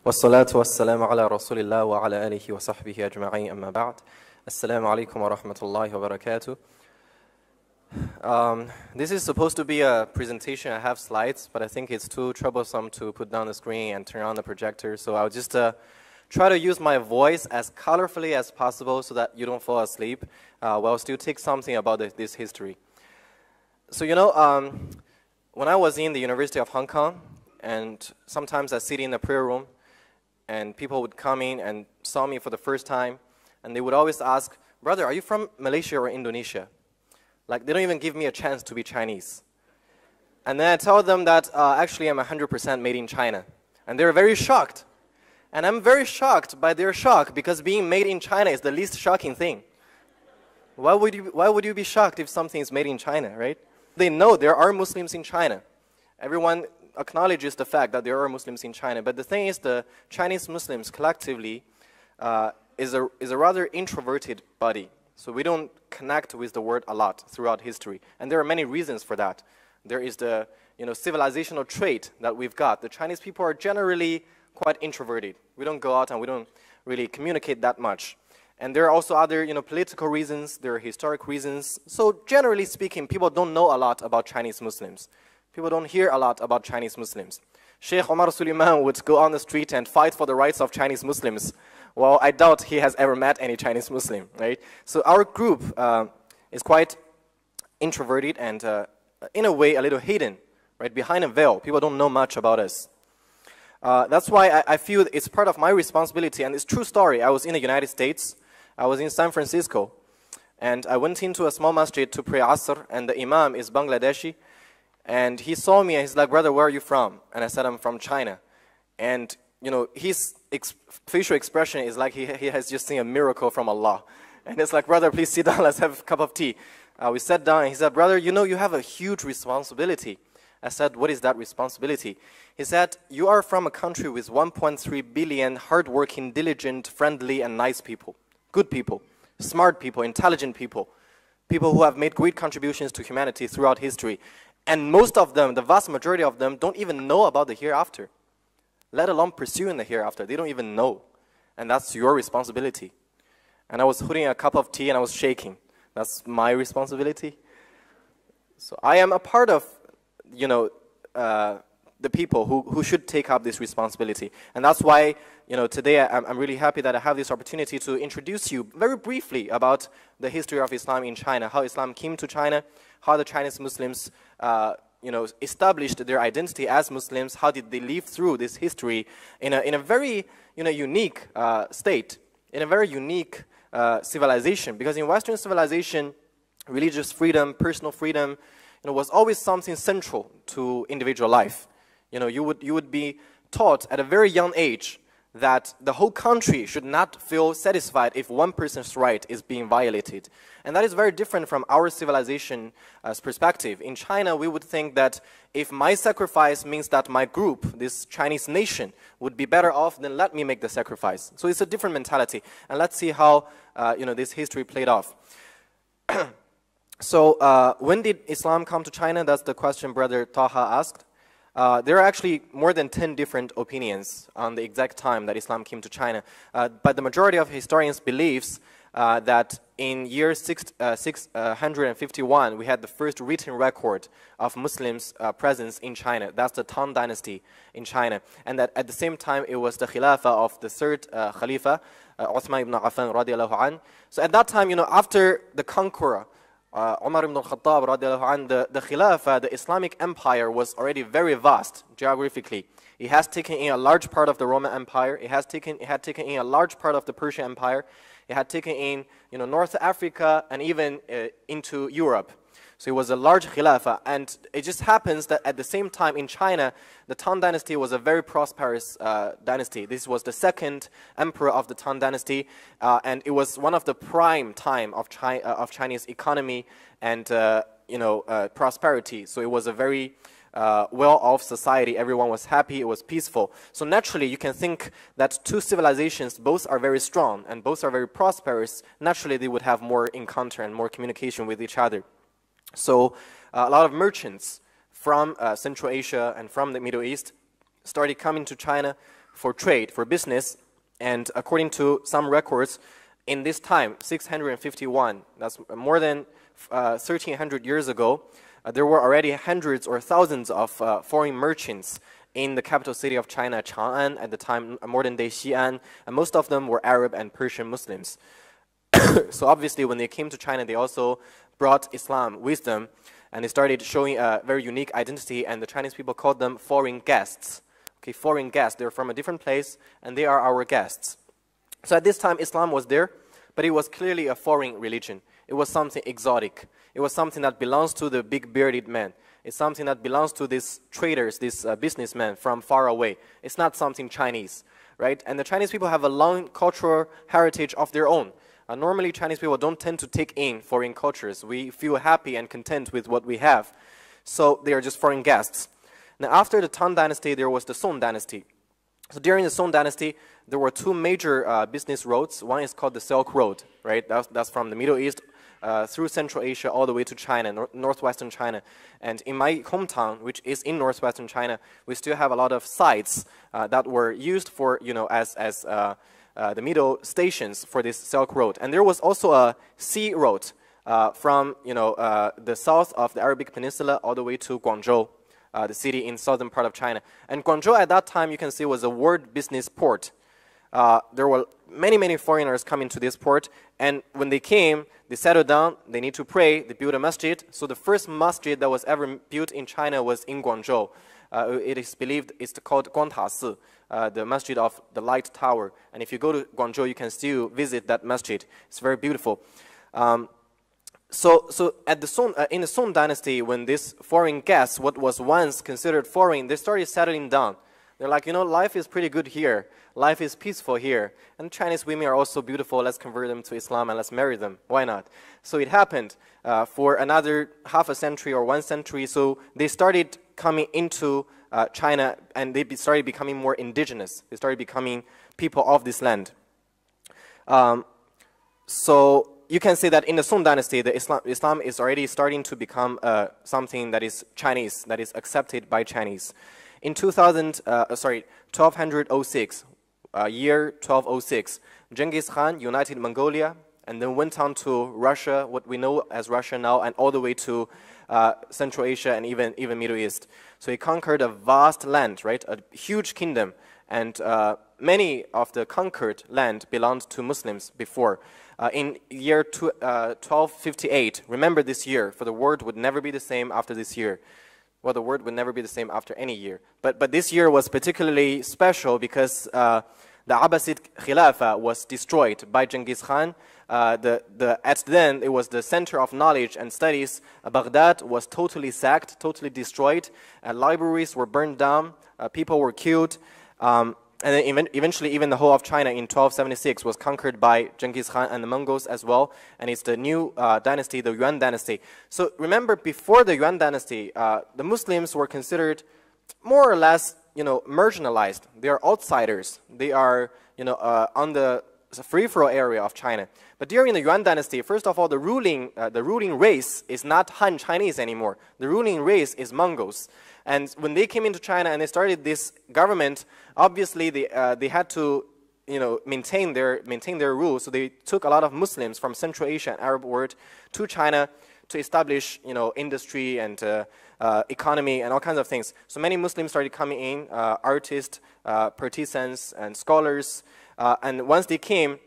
والصلاة والسلام على رسول الله وعلى آله وصحبه أجمعين أما بعد السلام عليكم ورحمة الله وبركاته. This is supposed to be a presentation. I have slides, but I think it's too troublesome to put down the screen and turn on the projector. So I'll just try to use my voice as colorfully as possible so that you don't fall asleep while still take something about this history. So you know, when I was in the University of Hong Kong, and sometimes I sit in the prayer room, and people would come in and saw me for the first time, and they would always ask, "Brother, are you from Malaysia or Indonesia?" Like, they don't even give me a chance to be Chinese. And then I tell them that actually I'm 100% made in China. And they're very shocked. And I'm very shocked by their shock, because being made in China is the least shocking thing. Why would you be shocked if something is made in China, right? They know there are Muslims in China. Everyone acknowledges the fact that there are Muslims in China. But the thing is, the Chinese Muslims collectively is a rather introverted body. So we don't connect with the word a lot throughout history. And there are many reasons for that. There is the civilizational trait that we've got. The Chinese people are generally quite introverted. We don't go out and we don't really communicate that much. And there are also other political reasons, there are historic reasons. So generally speaking, people don't know a lot about Chinese Muslims. People don't hear a lot about Chinese Muslims. Sheikh Omar Suleiman would go on the street and fight for the rights of Chinese Muslims. Well, I doubt he has ever met any Chinese Muslim, right? So our group is quite introverted and in a way a little hidden, right? Behind a veil. People don't know much about us. That's why I feel it's part of my responsibility, and it's a true story. I was in the United States. I was in San Francisco, and I went into a small masjid to pray Asr, and the imam is Bangladeshi. And he saw me and he's like, "Brother, where are you from?" And I said, "I'm from China." And his facial expression is like he has just seen a miracle from Allah. And it's like, "Brother, please sit down, let's have a cup of tea." We sat down and he said, "Brother, you have a huge responsibility." I said, "What is that responsibility?" He said, "You are from a country with 1.3 billion hardworking, diligent, friendly, and nice people. Good people, smart people, intelligent people. People who have made great contributions to humanity throughout history. And most of them, the vast majority of them, don't even know about the hereafter, let alone pursuing the hereafter. They don't even know. And that's your responsibility." And I was holding a cup of tea and I was shaking. That's my responsibility. So I am a part of, the people who should take up this responsibility. And that's why, today I'm really happy that I have this opportunity to introduce you very briefly about the history of Islam in China, how Islam came to China, how the Chinese Muslims, established their identity as Muslims, how did they live through this history in a very, unique state, in a very unique civilization. Because in Western civilization, religious freedom, personal freedom, was always something central to individual life. You would be taught at a very young age that the whole country should not feel satisfied if one person's right is being violated. And that is very different from our civilization's perspective. In China, we would think that if my sacrifice means that my group, this Chinese nation, would be better off, then let me make the sacrifice. So it's a different mentality. And let's see how this history played off. So when did Islam come to China? That's the question Brother Taha asked. There are actually more than 10 different opinions on the exact time that Islam came to China. But the majority of historians believes that in year 651, we had the first written record of Muslims' presence in China. That's the Tang dynasty in China. And that at the same time, it was the Khilafah of the third Khalifa, Uthman ibn Affan radiallahu anh. So at that time, after the conqueror, Umar ibn al-Khattab radiallahu anh, the Khilafah, the Islamic empire, was already very vast geographically. It has taken in a large part of the Roman Empire. It had taken in a large part of the Persian Empire. It had taken in North Africa and even into Europe. So it was a large Khilafah, and it just happens that at the same time in China, the Tang dynasty was a very prosperous dynasty. This was the second emperor of the Tang dynasty, and it was one of the prime time of Chinese economy and prosperity. So it was a very well-off society. Everyone was happy. It was peaceful. So naturally, you can think that two civilizations, both are very strong and both are very prosperous. Naturally, they would have more encounter and more communication with each other. So a lot of merchants from Central Asia and from the Middle East started coming to China for trade, for business. And according to some records, in this time, 651, that's more than 1,300 years ago, there were already hundreds or thousands of foreign merchants in the capital city of China, Chang'an, at the time, modern-day Xi'an, and most of them were Arab and Persian Muslims. So obviously, when they came to China, they also brought Islam with them, and they started showing a very unique identity, and the Chinese people called them foreign guests. Okay, foreign guests, they're from a different place, and they are our guests. So at this time, Islam was there, but it was clearly a foreign religion. It was something exotic. It was something that belongs to the big bearded man. It's something that belongs to these traders, these businessmen from far away. It's not something Chinese, right? And the Chinese people have a long cultural heritage of their own. Normally, Chinese people don't tend to take in foreign cultures. We feel happy and content with what we have. So they are just foreign guests. Now, after the Tang Dynasty, there was the Song Dynasty. So during the Song Dynasty, there were two major business roads. One is called the Silk Road, right? That's from the Middle East through Central Asia all the way to China, northwestern China. And in my hometown, which is in northwestern China, we still have a lot of sites that were used for, as the middle stations for this Silk Road. And there was also a sea road from, the south of the Arabic Peninsula all the way to Guangzhou. The city in southern part of China. And Guangzhou at that time, you can see, was a world business port. There were many foreigners coming to this port, and when they came, they settled down, they need to pray, they built a masjid. So the first masjid that was ever built in China was in Guangzhou. It is believed it's called Guangta Si, the masjid of the light tower. And if you go to Guangzhou, you can still visit that masjid. It's very beautiful. So at the in the Song Dynasty, when these foreign guests, what was once considered foreign, they started settling down. They're like, life is pretty good here. Life is peaceful here. And Chinese women are also beautiful. Let's convert them to Islam and let's marry them. Why not? So it happened for another half a century or 1 century. So they started coming into China, and they started becoming more indigenous. They started becoming people of this land. So you can say that in the Song Dynasty, Islam is already starting to become something that is Chinese, that is accepted by Chinese. In 1206, year 1206, Genghis Khan united Mongolia and then went on to Russia, what we know as Russia now, and all the way to Central Asia and even Middle East. So he conquered a vast land, right? A huge kingdom, and many of the conquered land belonged to Muslims before. In year 1258, remember this year, for the world would never be the same after this year. Well, the world would never be the same after any year. But this year was particularly special because the Abbasid Khilafah was destroyed by Genghis Khan. At then, it was the center of knowledge and studies. Baghdad was totally sacked, totally destroyed. Libraries were burned down. People were killed. And then eventually, even the whole of China in 1276 was conquered by Genghis Khan and the Mongols as well. And it's the new dynasty, the Yuan dynasty. So remember, before the Yuan dynasty, the Muslims were considered more or less, marginalized. They are outsiders. They are, on the peripheral area of China. But during the Yuan dynasty, first of all, the ruling race is not Han Chinese anymore. The ruling race is Mongols. And when they came into China and they started this government, obviously they had to, maintain their rule. So they took a lot of Muslims from Central Asia and Arab world to China to establish, industry and economy and all kinds of things. So many Muslims started coming in, artists, partisans, and scholars. And once they came,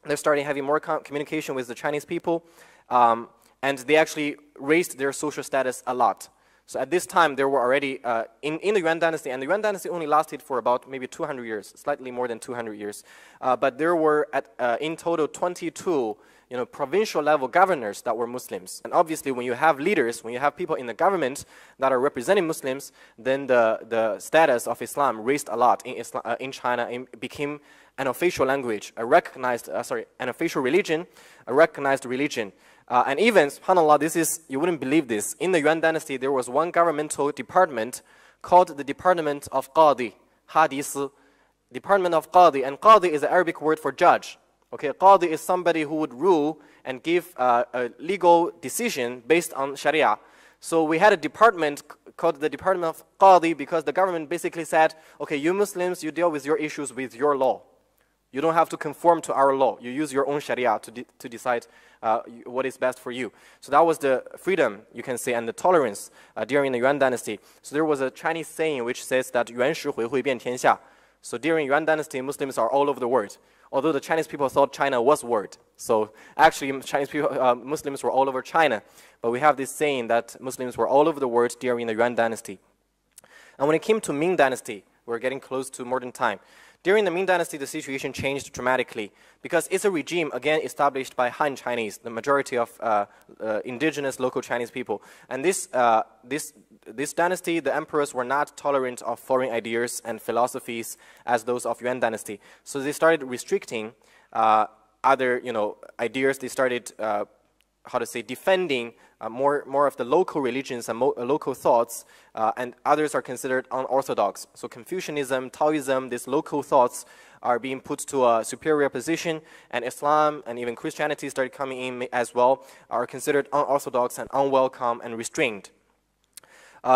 they started having more communication with the Chinese people, and they actually raised their social status a lot. So at this time, there were already, in the Yuan dynasty, and the Yuan dynasty only lasted for about maybe 200 years, slightly more than 200 years. But there were, in total, 22 provincial level governors that were Muslims. And obviously, when you have leaders, when you have people in the government that are representing Muslims, then the status of Islam raised a lot in China. It became an official language, an official religion, a recognized religion. And even, subhanAllah, you wouldn't believe this, in the Yuan dynasty, there was one governmental department called the Department of Qadi, Hadith, Department of Qadi. And Qadi is the Arabic word for judge. Okay, Qadi is somebody who would rule and give a legal decision based on Sharia. So we had a department called the Department of Qadi because the government basically said, okay, you Muslims, you deal with your issues with your law. You don't have to conform to our law. You use your own sharia to decide what is best for you. So that was the freedom, you can say, and the tolerance during the Yuan dynasty. So there was a Chinese saying which says that 袁时回会遍天下. So during Yuan dynasty, Muslims are all over the world. Although the Chinese people thought China was world. So actually Chinese people, Muslims were all over China. But we have this saying that Muslims were all over the world during the Yuan dynasty. And when it came to Ming dynasty, we're getting close to modern time. During the Ming dynasty, the situation changed dramatically because it's a regime, again, established by Han Chinese, the majority of indigenous local Chinese people. And this dynasty, the emperors were not tolerant of foreign ideas and philosophies as those of Yuan dynasty. So they started restricting other, ideas. They started, defending more of the local religions and local thoughts, and others are considered unorthodox. So Confucianism, Taoism, these local thoughts are being put to a superior position, and Islam and even Christianity started coming in as well, are considered unorthodox and unwelcome and restrained.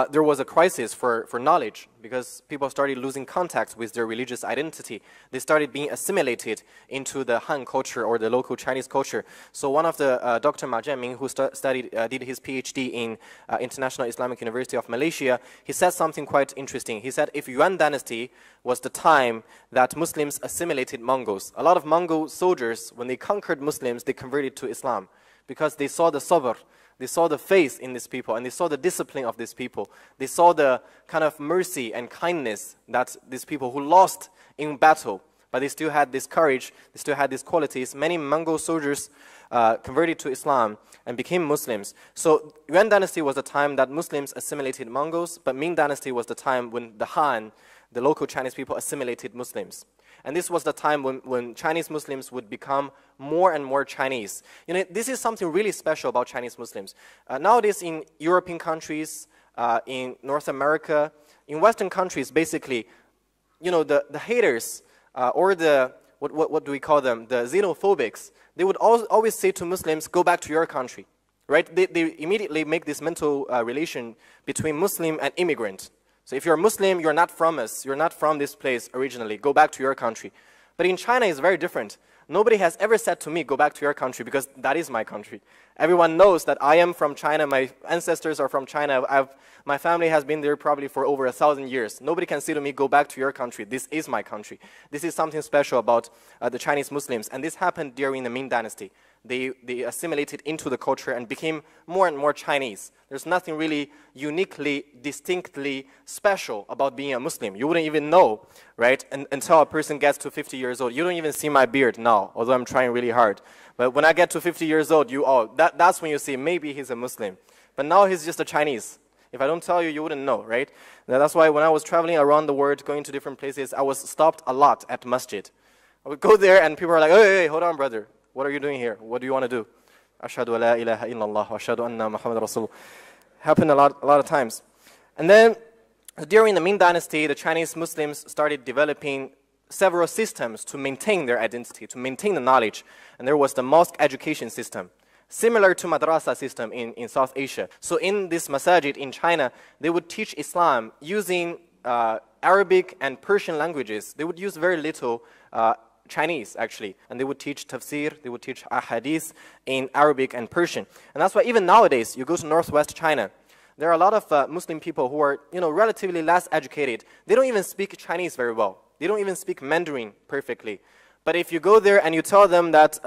There was a crisis for knowledge because people started losing contact with their religious identity. They started being assimilated into the Han culture or the local Chinese culture. So one of the Dr. Ma Jianming, who did his PhD in International Islamic University of Malaysia, he said something quite interesting. He said if Yuan dynasty was the time that Muslims assimilated Mongols, a lot of Mongol soldiers, when they conquered Muslims, they converted to Islam because they saw the sabr. They saw the faith in these people, and they saw the discipline of these people. They saw the kind of mercy and kindness that these people who lost in battle, but they still had this courage, they still had these qualities. Many Mongol soldiers converted to Islam and became Muslims. So Yuan dynasty was the time that Muslims assimilated Mongols, but Ming dynasty was the time when the Han, the local Chinese people, assimilated Muslims. And this was the time when Chinese Muslims would become more and more Chinese. This is something really special about Chinese Muslims. Nowadays in European countries, in North America, in Western countries, basically, the haters or the, what do we call them, the xenophobics, they would always say to Muslims, go back to your country, right? They immediately make this mental relation between Muslim and immigrant. So if you're Muslim, you're not from us, you're not from this place originally, go back to your country. But in China, it's very different. Nobody has ever said to me, go back to your country, because that is my country. Everyone knows that I am from China, my ancestors are from China, my family has been there probably for over 1,000 years. Nobody can say to me, go back to your country, this is my country. This is something special about the Chinese Muslims, and this happened during the Ming dynasty. They assimilated into the culture and became more and more Chinese. There's nothing really uniquely, distinctly special about being a Muslim. You wouldn't even know, right, until a person gets to 50 years old. You don't even see my beard now, although I'm trying really hard. But when I get to 50 years old, that's when you see maybe he's a Muslim. But now he's just a Chinese. If I don't tell you, you wouldn't know, right? Now, that's why when I was traveling around the world, going to different places, I was stopped a lot at masjid. I would go there and people are like, hey, hold on, brother. What are you doing here? What do you want to do? Ashhadu la ilaha illallah wa ashhadu anna Muhammad Rasul. Happened a lot of times. And then during the Ming dynasty, the Chinese Muslims started developing several systems to maintain their identity, to maintain the knowledge. And there was the mosque education system, similar to madrasa system in South Asia. So in this masajid in China, they would teach Islam using Arabic and Persian languages. They would use very little Chinese, actually, and they would teach tafsir, they would teach ahadith in Arabic and Persian. And that's why even nowadays, you go to northwest China, there are a lot of Muslim people who are, relatively less educated. They don't even speak Chinese very well. They don't even speak Mandarin perfectly. But if you go there and you tell them that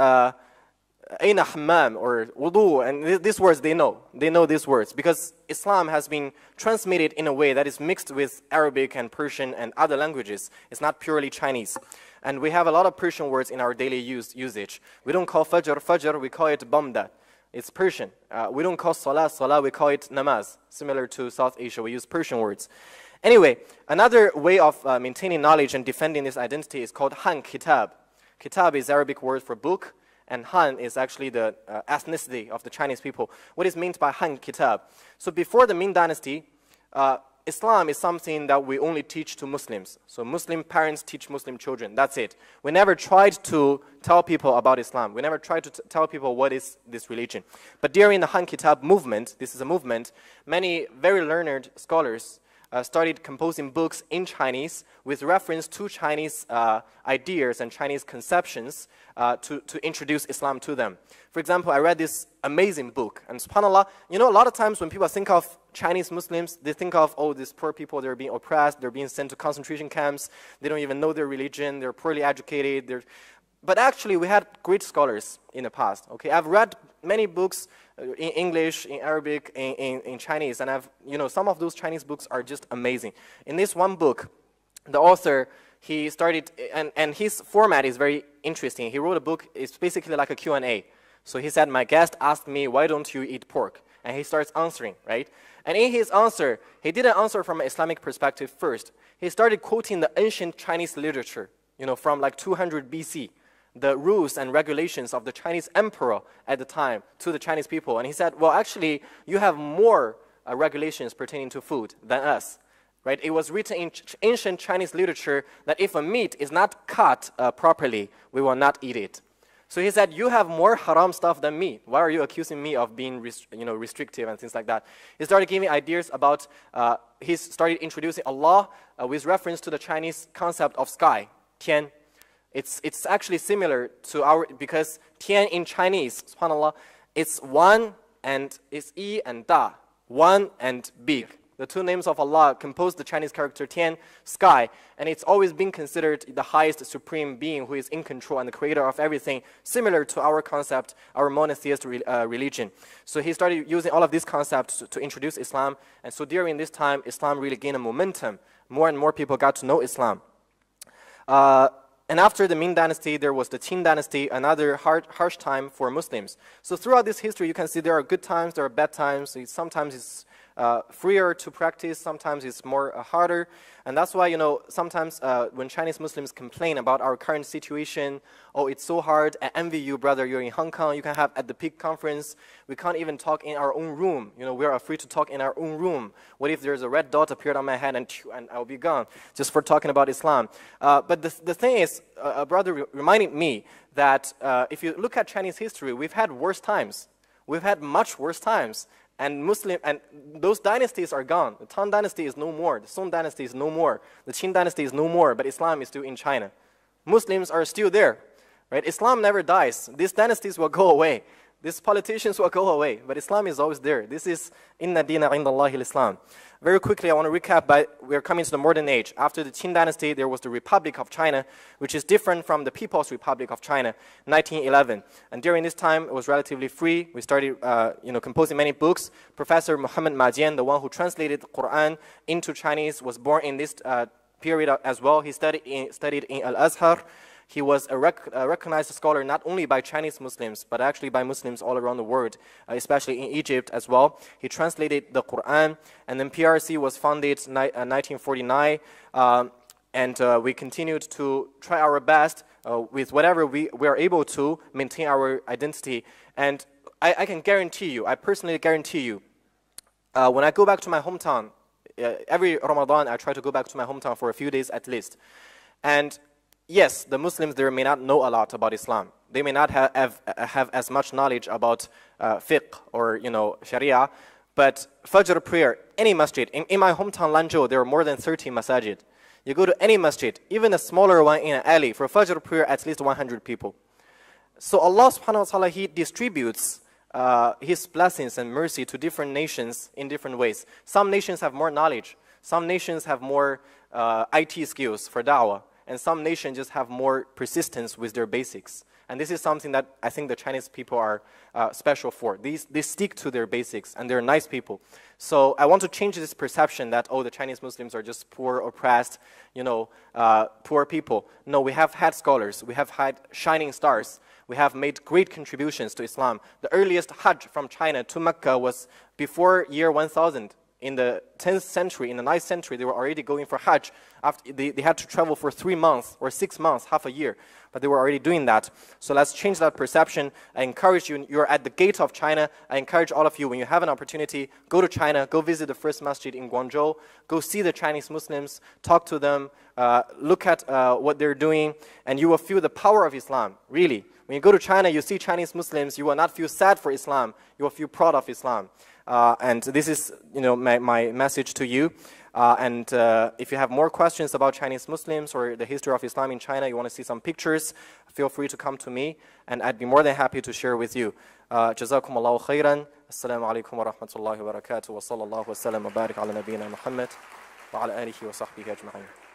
Aina hammam or wudu, and these words they know these words because Islam has been transmitted in a way that is mixed with Arabic and Persian and other languages. It's not purely Chinese. And we have a lot of Persian words in our daily usage. We don't call fajr, we call it bamda. It's Persian. We don't call salah, we call it namaz. Similar to South Asia, we use Persian words. Anyway, another way of maintaining knowledge and defending this identity is called Han Kitab. Kitab is Arabic word for book, and Han is actually the ethnicity of the Chinese people. What is meant by Han Kitab? So before the Ming dynasty, Islam is something that we only teach to Muslims. So Muslim parents teach Muslim children. That's it. We never tried to tell people about Islam. We never tried to tell people what is this religion. But during the Han Kitab movement, this is a movement, many very learned scholars started composing books in Chinese with reference to Chinese ideas and Chinese conceptions to introduce Islam to them. For example, I read this amazing book, and subhanAllah, you know, a lot of times when people think of Chinese Muslims, they think of, oh, these poor people, they're being oppressed, they're being sent to concentration camps, they don't even know their religion, they're poorly educated. But actually, we had great scholars in the past. Okay, I've read many books in English, in Arabic, in Chinese, and some of those Chinese books are just amazing. In this one book, the author, he started, and his format is very interesting. He wrote a book, it's basically like a Q&A. So he said, my guest asked me, why don't you eat pork? And he starts answering, right? And in his answer, he didn't answer from an Islamic perspective first. He started quoting the ancient Chinese literature, from like 200 BC. The rules and regulations of the Chinese emperor at the time to the Chinese people. And he said, well, actually, you have more regulations pertaining to food than us. Right? It was written in ancient Chinese literature that if a meat is not cut properly, we will not eat it. So he said, you have more haram stuff than me. Why are you accusing me of being restrictive and things like that? He started giving ideas about, he started introducing Allah with reference to the Chinese concept of sky, tian. It's actually similar to our, because tian in Chinese, subhanAllah, it's one and it's yi and da, one and big. The two names of Allah compose the Chinese character tian, sky, and it's always been considered the highest supreme being who is in control and the creator of everything, similar to our concept, our monotheist religion. So he started using all of these concepts to introduce Islam, and so during this time, Islam really gained a momentum. More and more people got to know Islam. And after the Ming Dynasty, there was the Qing Dynasty, another harsh time for Muslims. So throughout this history, you can see there are good times, there are bad times. Sometimes it's freer to practice, sometimes it's more harder. And that's why, sometimes when Chinese Muslims complain about our current situation, oh, it's so hard, I envy you, brother, you're in Hong Kong, you can have at the peak conference, we can't even talk in our own room. We're afraid to talk in our own room. What if there's a red dot appeared on my head and I'll be gone, just for talking about Islam. But the thing is, a brother reminded me that if you look at Chinese history, we've had worse times. We've had much worse times. And those dynasties are gone. The Tang Dynasty is no more. The Song Dynasty is no more. The Qing Dynasty is no more. But Islam is still in China. Muslims are still there, right? Islam never dies. These dynasties will go away. These politicians will go away. But Islam is always there. This is Inna Dina Indallahi al-Islam. Very quickly, I want to recap, we're coming to the modern age. After the Qing Dynasty, there was the Republic of China, which is different from the People's Republic of China, 1911. And during this time, it was relatively free. We started, composing many books. Professor Muhammad Majian, the one who translated the Quran into Chinese, was born in this period as well. He studied in Al-Azhar. He was a recognized scholar not only by Chinese Muslims, but actually by Muslims all around the world, especially in Egypt as well. He translated the Quran, and then PRC was founded in 1949, and we continued to try our best with whatever we are able to maintain our identity. And I can guarantee you, I personally guarantee you, when I go back to my hometown, every Ramadan I try to go back to my hometown for a few days at least. And yes, the Muslims there may not know a lot about Islam. They may not have as much knowledge about fiqh or Sharia, but Fajr prayer, any masjid. In my hometown Lanzhou, there are more than 30 masajid. You go to any masjid, even a smaller one in an alley, for Fajr prayer, at least 100 people. So Allah subhanahu wa ta'ala, He distributes His blessings and mercy to different nations in different ways. Some nations have more knowledge. Some nations have more IT skills for da'wah. And some nations just have more persistence with their basics. And this is something that I think the Chinese people are special for. They stick to their basics, and they're nice people. So I want to change this perception that, oh, the Chinese Muslims are just poor, oppressed, poor people. No, we have had scholars. We have had shining stars. We have made great contributions to Islam. The earliest Hajj from China to Mecca was before year 1000. in the 10th century, in the 9th century, they were already going for Hajj. After they had to travel for 3 months or 6 months, half a year. But they were already doing that. So let's change that perception. I encourage you, you're at the gate of China. I encourage all of you, when you have an opportunity, go to China, go visit the first masjid in Guangzhou, go see the Chinese Muslims, talk to them, look at what they're doing, and you will feel the power of Islam, really. When you go to China, you see Chinese Muslims, you will not feel sad for Islam, you will feel proud of Islam. And this is, my message to you. And if you have more questions about Chinese Muslims or the history of Islam in China, you want to see some pictures, feel free to come to me, and I'd be more than happy to share with you. جزاكم الله خيرا. السلام عليكم ورحمة الله وبركاته وصلى الله وسلم وبارك على نبينا محمد وعلى آله وصحبه أجمعين.